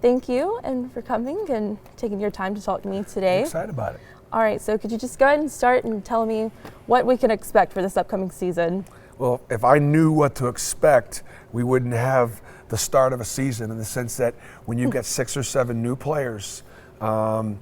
Thank you and for coming and taking your time to talk to me today. I'm excited about it. All right, so could you just go ahead and start and tell me what we can expect for this upcoming season? Well, if I knew what to expect, we wouldn't have the start of a season, in the sense that when you get 6 or 7 new players, folks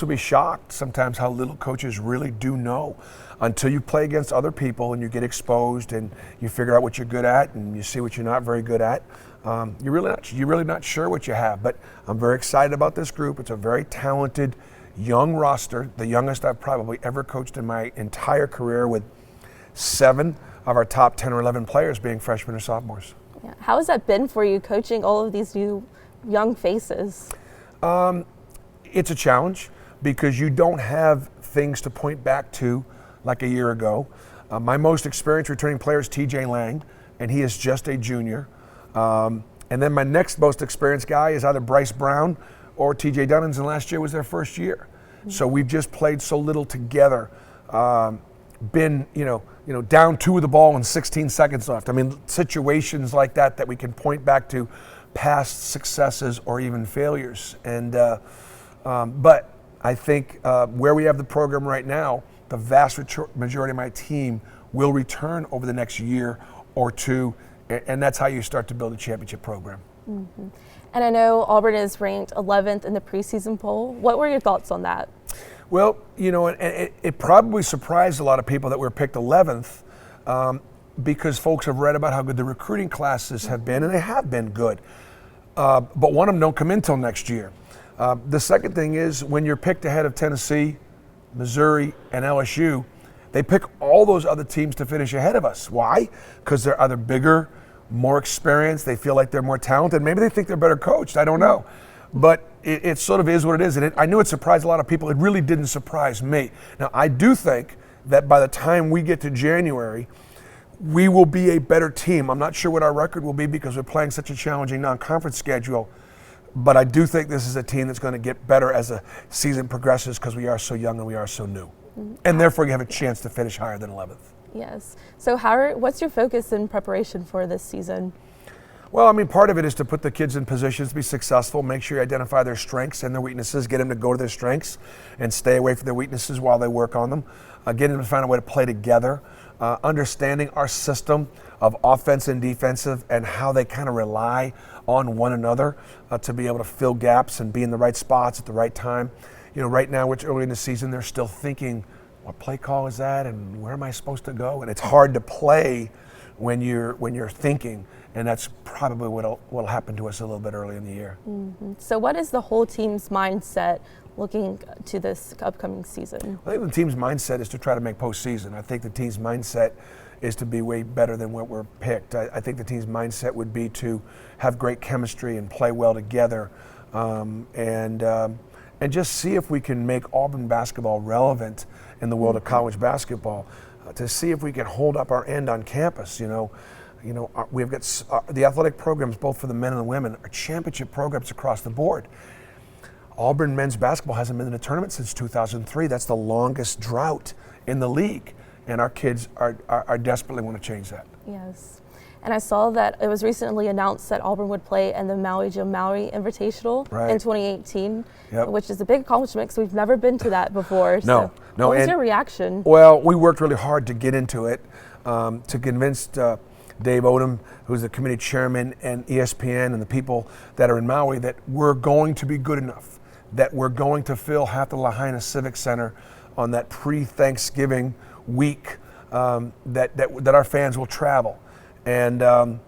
will be shocked sometimes how little coaches really do know until you play against other people and you get exposed and you figure out what you're good at and you see what you're not very good at. You're really not sure what you have. But I'm very excited about this group. It's a very talented young roster, the youngest I've probably ever coached in my entire career, with 7 of our top 10 or 11 players being freshmen or sophomores. Yeah. How has that been for you, coaching all of these new young faces? It's a challenge because you don't have things to point back to like a year ago. My most experienced returning player is TJ Lang, and he is just a junior. And then my next most experienced guy is either Bryce Brown or TJ Dunnins, and last year was their first year. Mm-hmm. So we've just played so little together. Been down 2 with the ball and 16 seconds left. I mean, situations like that we can point back to past successes or even failures. And but I think where we have the program right now, the vast majority of my team will return over the next year or 2, and that's how you start to build a championship program. Mm-hmm. And I know Auburn is ranked 11th in the preseason poll. What were your thoughts on that? Well, it probably surprised a lot of people that we were picked 11th because folks have read about how good the recruiting classes have been, and they have been good. But one of them don't come in till next year. The second thing is, when you're picked ahead of Tennessee, Missouri, and LSU, they pick all those other teams to finish ahead of us. Why? Because they're either bigger, more experienced, they feel like they're more talented, maybe they think they're better coached, I don't know. But it sort of is what it is, and I knew it surprised a lot of people. It really didn't surprise me. Now, I do think that by the time we get to January, we will be a better team. I'm not sure what our record will be because we're playing such a challenging non-conference schedule, but I do think this is a team that's going to get better as the season progresses because we are so young and we are so new. Mm-hmm. And therefore, you have a chance to finish higher than 11th. Yes. So what's your focus in preparation for this season? Well, I mean, part of it is to put the kids in positions to be successful, make sure you identify their strengths and their weaknesses, get them to go to their strengths and stay away from their weaknesses while they work on them, get them to find a way to play together, understanding our system of offense and defensive and how they kind of rely on one another to be able to fill gaps and be in the right spots at the right time. Right now, it's early in the season, they're still thinking, what play call is that and where am I supposed to go? And it's hard to play when you're thinking, and that's probably what'll happen to us a little bit early in the year. Mm-hmm. So what is the whole team's mindset looking to this upcoming season? I think the team's mindset is to try to make postseason. I think the team's mindset is to be way better than what we're picked. I think the team's mindset would be to have great chemistry and play well together, and just see if we can make Auburn basketball relevant in the world of college basketball, to see if we can hold up our end on campus. We've got the athletic programs, both for the men and the women, are championship programs across the board. Auburn men's basketball hasn't been in a tournament since 2003. That's the longest drought in the league, and our kids are desperately want to change that. Yes. And I saw that it was recently announced that Auburn would play in the Maui Jim Maui Invitational in 2018, which is a big accomplishment because we've never been to that before. No. What was your reaction? Well, we worked really hard to get into it, to convince Dave Odom, who's the committee chairman, and ESPN and the people that are in Maui that we're going to be good enough, that we're going to fill half the Lahaina Civic Center on that pre-Thanksgiving week, that our fans will travel. And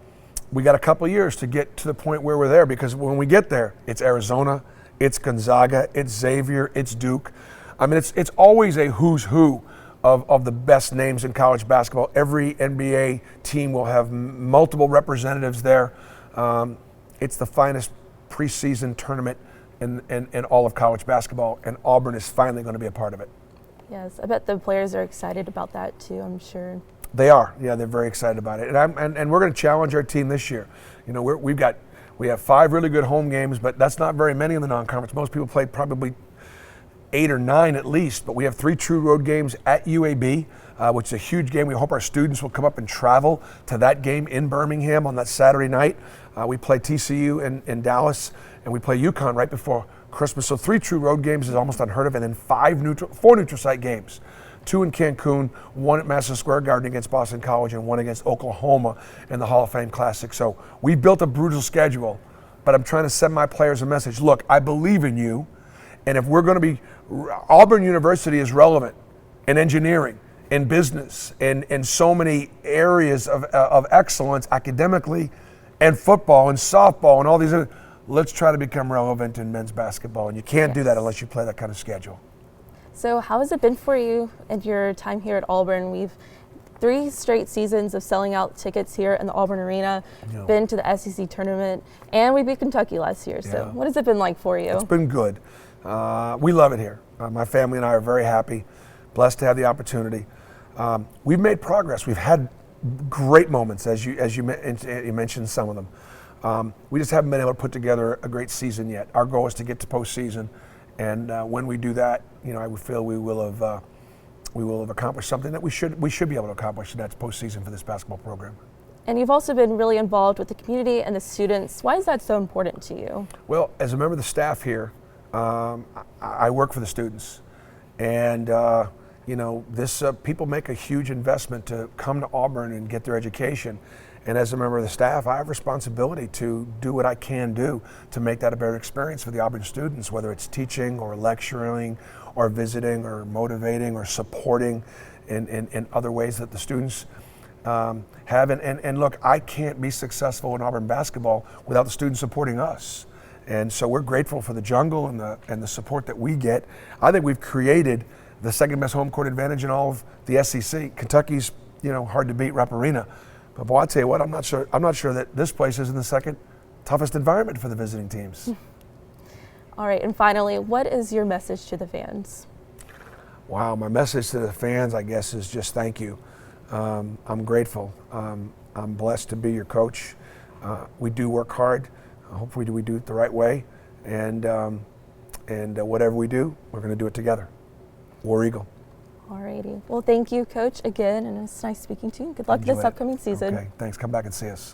we got a couple of years to get to the point where we're there, because when we get there, it's Arizona, it's Gonzaga, it's Xavier, it's Duke. I mean, it's always a who's who of the best names in college basketball. Every NBA team will have multiple representatives there. It's the finest preseason tournament in all of college basketball, and Auburn is finally going to be a part of it. Yes, I bet the players are excited about that too, I'm sure. They are. Yeah, they're very excited about it. And we're going to challenge our team this year. We have 5 really good home games, but that's not very many in the non-conference. Most people play probably 8 or 9 at least, but we have 3 true road games at UAB, which is a huge game. We hope our students will come up and travel to that game in Birmingham on that Saturday night. We play TCU in Dallas, and we play UConn right before Christmas. So 3 true road games is almost unheard of, and then 4 neutral site games. 2 in Cancun, 1 at Madison Square Garden against Boston College, and 1 against Oklahoma in the Hall of Fame Classic. So we built a brutal schedule, but I'm trying to send my players a message. Look, I believe in you, and if we're going to be, Auburn University is relevant in engineering, in business, in so many areas of excellence academically, and football, and softball, and all these other. Let's try to become relevant in men's basketball, and you can't do that unless you play that kind of schedule. So how has it been for you and your time here at Auburn? We've 3 straight seasons of selling out tickets here in the Auburn Arena, been to the SEC tournament, and we beat Kentucky last year. So what has it been like for you? It's been good. We love it here. My family and I are very happy, blessed to have the opportunity. We've made progress. We've had great moments, as you mentioned some of them. We just haven't been able to put together a great season yet. Our goal is to get to postseason, and when we do that, I would feel we will have accomplished something that we should be able to accomplish, and that's postseason for this basketball program. And you've also been really involved with the community and the students. Why is that so important to you? Well, as a member of the staff here, I work for the students, and people make a huge investment to come to Auburn and get their education. And as a member of the staff, I have responsibility to do what I can do to make that a better experience for the Auburn students, whether it's teaching or lecturing or visiting or motivating or supporting in other ways that the students have. And look, I can't be successful in Auburn basketball without the students supporting us. And so we're grateful for the jungle and the support that we get. I think we've created the second best home court advantage in all of the SEC. Kentucky's, hard to beat, Rupp Arena. But boy, I'll tell you what, I'm not sure that this place is in the second toughest environment for the visiting teams. All right, and finally, what is your message to the fans? Wow, my message to the fans, I guess, is just thank you. I'm grateful. I'm blessed to be your coach. We do work hard. Hopefully we do it the right way. And whatever we do, we're going to do it together. War Eagle. Alrighty. Well, thank you, Coach, again, and it's nice speaking to you. Good luck this upcoming season. Okay, thanks. Come back and see us.